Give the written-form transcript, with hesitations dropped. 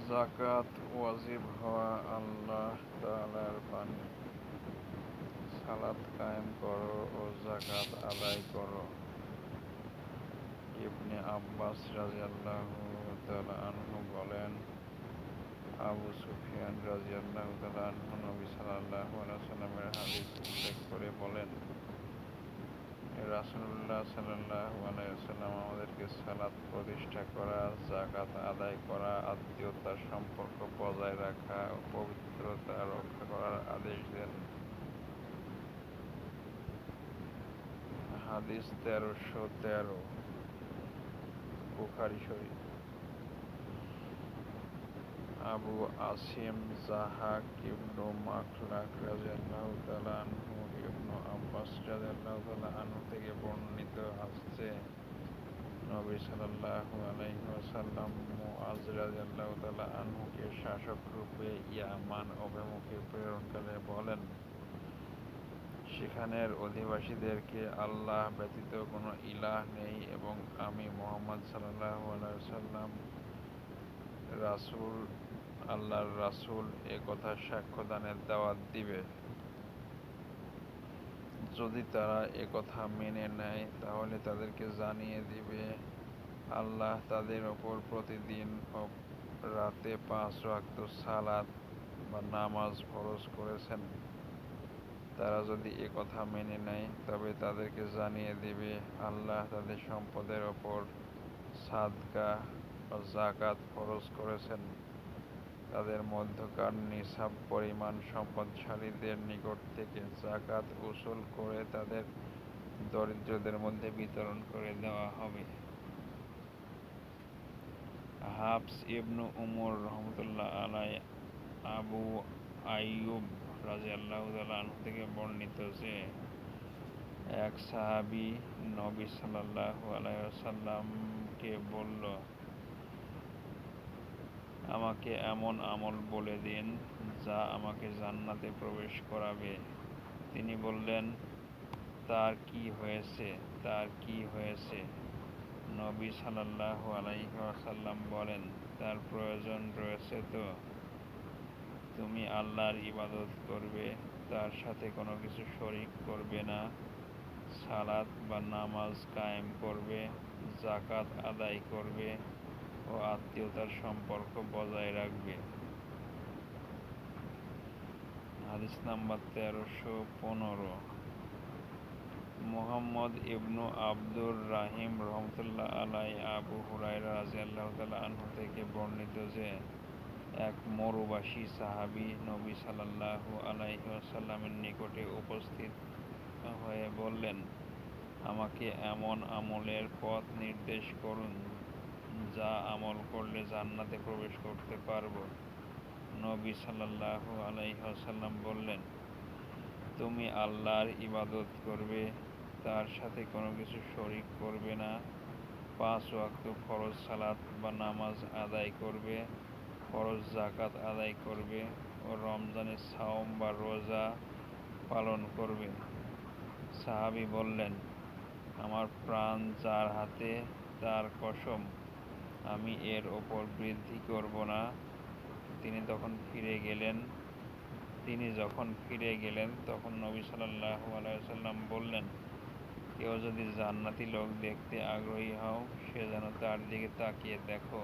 যাকাত ওয়াজিব হওয়া আল্লাহ তাআলার বাণী। সালাত কায়েম করো ও যাকাত আদায় করো। ইবনে আব্বাস রাযিয়াল্লাহু তাআলা আনহু বলেন, আবু সুফিয়ান রাযিয়াল্লাহু তাআলা আনহু নবী সাল্লাল্লাহু আলাইহি ওয়াসাল্লামের হাদিস উল্লেখ করে বলেন, রাসূলুল্লাহ সাল্লাল্লাহু আলাইহি ওয়াসাল্লাম আমাদেরকে সালাত প্রতিষ্ঠা করা, যাকাত আদায় করা, আত্মীয়তার সম্পর্ক বজায় রাখা ও পবিত্রতা রক্ষা করার আদেশ দেন। হাদিস 1313, বুখারী শরীফ। আবু আসিম যাহাক ইবনু মাখলাক রাযিয়াল্লাহু তাআলা আনহু ইবনু আব্বাস রাযিয়াল্লাহু তাআলা আনহু থেকে বর্ণিত আছে, নবী সাল্লাল্লাহু আলাইহি ওয়াসাল্লাম মুআজ রাযিয়াল্লাহু তাআলা আনহুকে শাসক রূপে ইয়ামান অভিমুখে প্রেরণকালে বলেন, সেখানের অধিবাসীদেরকে আল্লাহ ব্যতীত কোনো ইলাহ নেই এবং আমি মুহাম্মদ সাল্লাল্লাহু আলাইহি ওয়াসাল্লাম রাসূল, আল্লাহর রাসূল এ কথা সাক্ষ্যদানের দাওয়াত দিবে। যদি তারা এ কথা মেনে নেয় তাহলে তাদেরকে জানিয়ে দিবে, আল্লাহ তাদের ওপর প্রতিদিন ও রাতে 5 ওয়াক্ত সালাত বা নামাজ ফরজ করেছেন। তারা যদি এ কথা মেনে নেয় তবে তাদেরকে জানিয়ে দিবে, আল্লাহ তাদের সম্পদের ওপর সাদকা ও যাকাত ফরজ করেছেন। তাদের মধ্যকার নিসাব পরিমাণ সম্পদশালীদের নিকট থেকে যাকাত উসুল করে তাদের দরিদ্রদের মধ্যে বিতরণ করে দেওয়া হবে। হাফস ইবনু উমর রাহমাতুল্লাহ আলাইহি আবু আইয়ুব রাযিয়াল্লাহু তাআলা আনহু থেকে বর্ণিত যে, এক সাহাবী নবী সাল্লাল্লাহু আলাইহি ওয়াসাল্লামকে বলল, আমাকে এমন আমল বলে দিন যা আমাকে জান্নাতে প্রবেশ করাবে। তিনি বললেন, তার কি হয়েছে, তার কি হয়েছে? নবী সাল্লাল্লাহু আলাইহি ওয়াসাল্লাম বলেন, তার প্রয়োজন রয়েছে তো। তুমি আল্লাহর ইবাদত করবে, তার সাথে কোনো কিছু শরীক করবে না, সালাত বা নামাজ কায়েম করবে, যাকাত আদায় করবে ও আত্মীয়তার সম্পর্ক বজায় রাখবে। হাদিস নাম্বার 1315। মুহাম্মদ ইবনু আব্দুর রাহিম রাহমাতুল্লাহ আলাইহি আবু হুরায়রা রাযিয়াল্লাহু তাআলা আনহু থেকে বর্ণিত যে, এক মরুবাসী সাহাবী নবী সাল্লাল্লাহু আলাইহি ওয়াসাল্লামের নিকটে উপস্থিত হয়ে বললেন, আমাকে এমন আমলের পথ নির্দেশ করুন যা আমল করলে জান্নাতে প্রবেশ করতে পারব। নবী সাল্লাল্লাহু আলাইহি ওয়াসাল্লাম বললেন, তুমি আল্লাহর ইবাদত করবে, তার সাথে কোনো কিছু শরীক করবে না, 5 ওয়াক্ত ফরজ সালাত বা নামাজ আদায় করবে, ফরজ যাকাত আদায় করবে ও রমজানের সাওম বা রোজা পালন করবে। সাহাবী বললেন, আমার প্রাণ যার হাতে তার কসম, আমি এর ওপর বৃদ্ধি করব না। তিনি যখন ফিরে গেলেন তখন নবী সাল্লাল্লাহু আলাইহি ওয়াসাল্লাম বললেন, কেউ যদি জান্নাতি লোক দেখতে আগ্রহী হও, সে যেন তার দিকে তাকিয়ে দেখো।